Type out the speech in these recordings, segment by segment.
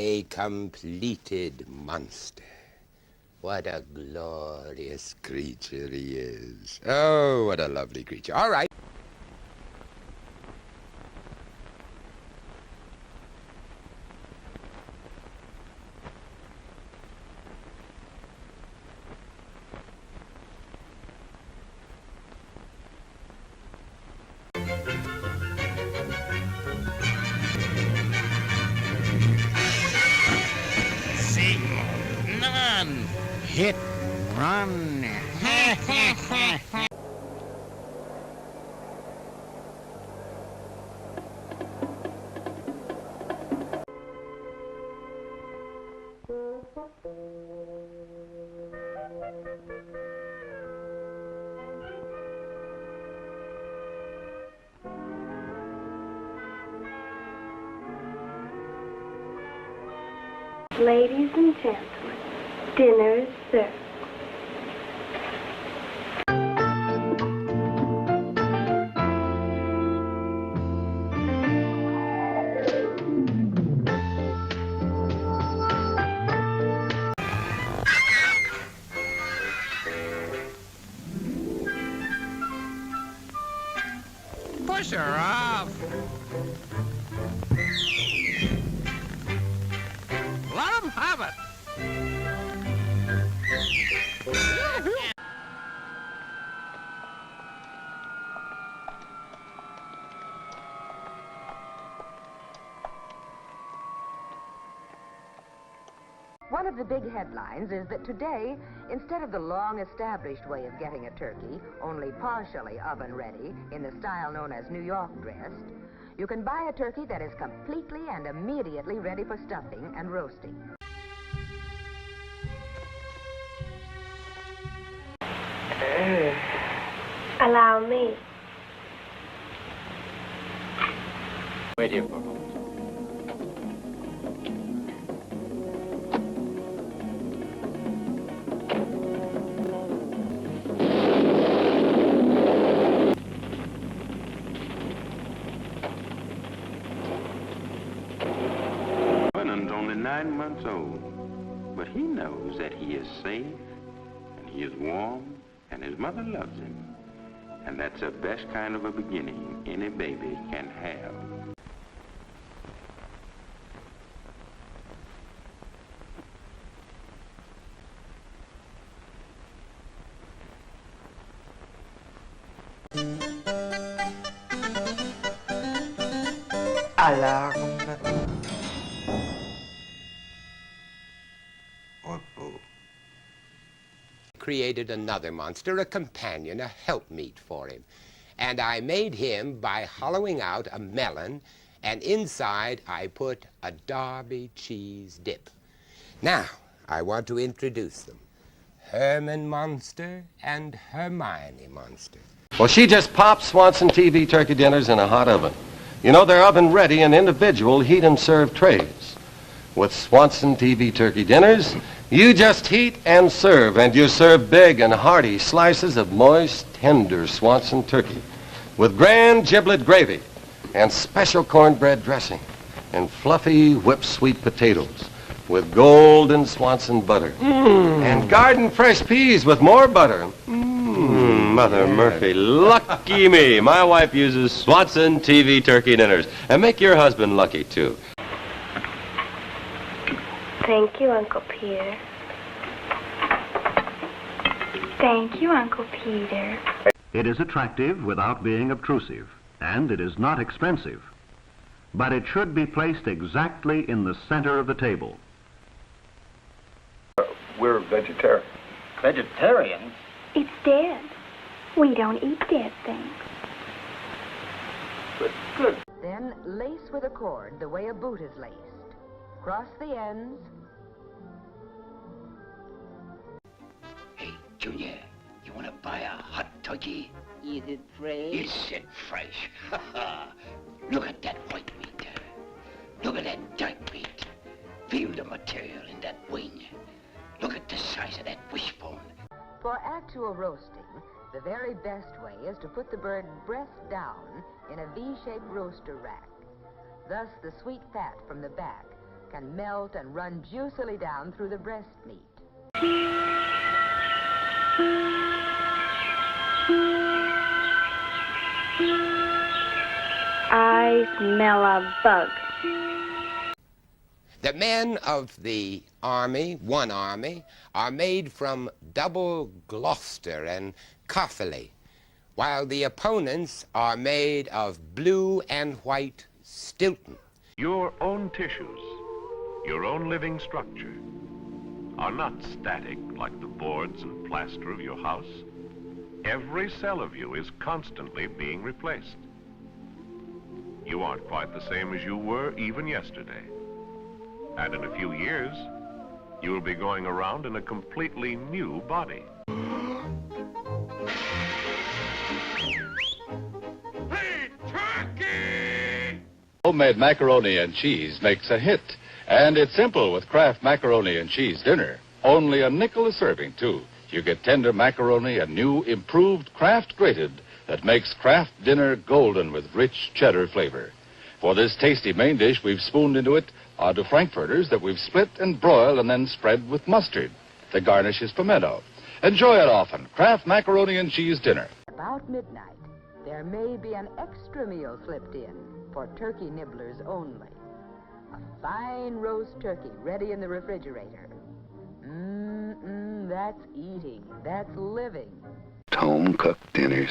A completed monster. What a glorious creature he is. Oh, what a lovely creature. All right. Hit, run. Ladies and gentlemen, dinner is served. Push her off. Let him have it. One of the big headlines is that today, instead of the long-established way of getting a turkey, only partially oven-ready, in the style known as New York dressed, you can buy a turkey that is completely and immediately ready for stuffing and roasting. Allow me. Wait here for a moment. Vernon's only 9 months old, but he knows that he is safe, and he is warm, and his mother loves him. And that's the best kind of a beginning any baby can have. Alarm. Created another monster, a companion, a helpmeet for him. And I made him by hollowing out a melon, and inside I put a Derby cheese dip. Now, I want to introduce them. Herman Monster and Hermione Monster. Well, she just pops Swanson TV turkey dinners in a hot oven. You know, they're oven-ready in individual heat and serve trays. With Swanson TV turkey dinners, you just heat and you serve big and hearty slices of moist, tender Swanson turkey with grand giblet gravy and special cornbread dressing and fluffy whipped sweet potatoes with golden Swanson butter and garden fresh peas with more butter. Mother Murphy, lucky me. My wife uses Swanson TV turkey dinners. And make your husband lucky, too. Thank you, Uncle Peter. Thank you, Uncle Peter. It is attractive without being obtrusive, and it is not expensive. But it should be placed exactly in the center of the table. We're vegetarian. Vegetarians? It's dead. We don't eat dead things. Good. Then lace with a cord the way a boot is laced. Cross the ends. Hey, Junior, you want to buy a hot turkey? Is it fresh? Is it fresh? Look at that white meat. Look at that dark meat. Feel the material in that wing. Look at the size of that wishbone. For actual roasting, the very best way is to put the bird breast down in a V-shaped roaster rack. Thus, the sweet fat from the back can melt and run juicily down through the breast meat. I smell a bug. The men of the army, one army, are made from double Gloucester and Coffley, while the opponents are made of blue and white Stilton. Your own tissues, your own living structure, are not static like the boards and plaster of your house. Every cell of you is constantly being replaced. You aren't quite the same as you were even yesterday. And in a few years, you'll be going around in a completely new body. Hey, turkey! Homemade macaroni and cheese makes a hit. And it's simple with Kraft macaroni and cheese dinner. Only a nickel a serving, too. You get tender macaroni and new, improved Kraft grated that makes Kraft dinner golden with rich cheddar flavor. For this tasty main dish, we've spooned into it are the frankfurters that we've split and broiled and then spread with mustard. The garnish is pimento. Enjoy it often. Kraft macaroni and cheese dinner. About midnight, there may be an extra meal slipped in for turkey nibblers only. A fine roast turkey ready in the refrigerator. That's eating. That's living. Home-cooked dinners.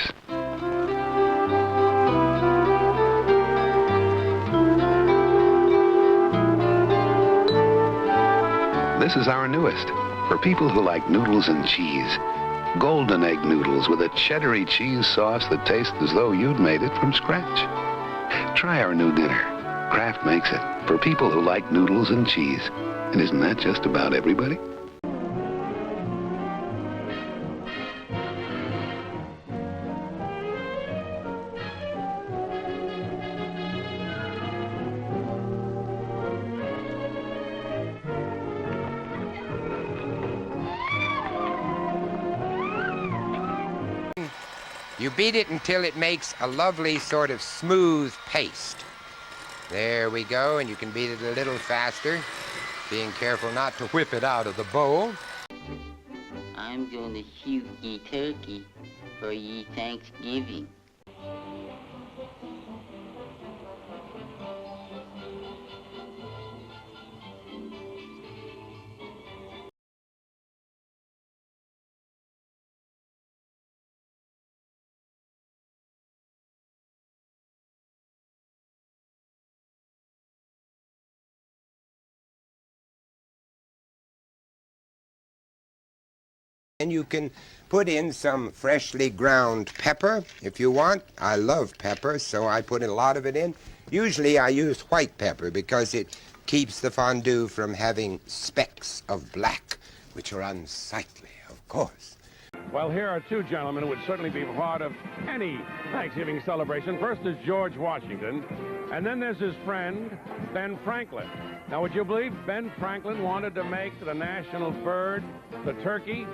This is our newest, for people who like noodles and cheese. Golden egg noodles with a cheddary cheese sauce that tastes as though you'd made it from scratch. Try our new dinner. Kraft makes it for people who like noodles and cheese. And isn't that just about everybody? You beat it until it makes a lovely sort of smooth paste. There we go, and you can beat it a little faster, being careful not to whip it out of the bowl. I'm gonna shoot ye turkey for ye Thanksgiving. And you can put in some freshly ground pepper if you want. I love pepper, so I put a lot of it in. Usually I use white pepper because it keeps the fondue from having specks of black, which are unsightly, of course. Well, here are two gentlemen who would certainly be part of any Thanksgiving celebration. First is George Washington, and then there's his friend, Ben Franklin. Now, would you believe Ben Franklin wanted to make the national bird the turkey?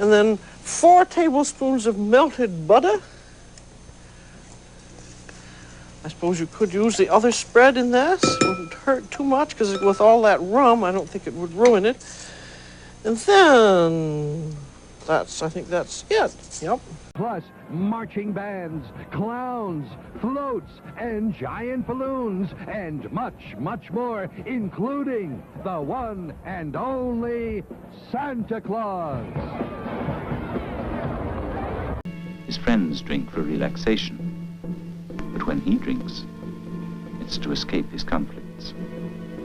And then 4 tablespoons of melted butter. I suppose you could use the other spread in this. It wouldn't hurt too much because with all that rum, I don't think it would ruin it. And then I think that's it. Yep. Plus marching bands, clowns, floats, and giant balloons, and much, much more, including the one and only Santa Claus. His friends drink for relaxation, but when he drinks, it's to escape his conflicts.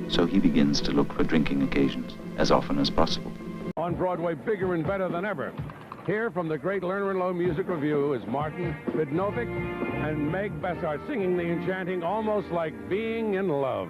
So he begins to look for drinking occasions as often as possible. On Broadway, bigger and better than ever. Here from the Great Lerner and Lowe Music Review is Martin Vidnovic and Meg Bessart singing the enchanting Almost Like Being in Love.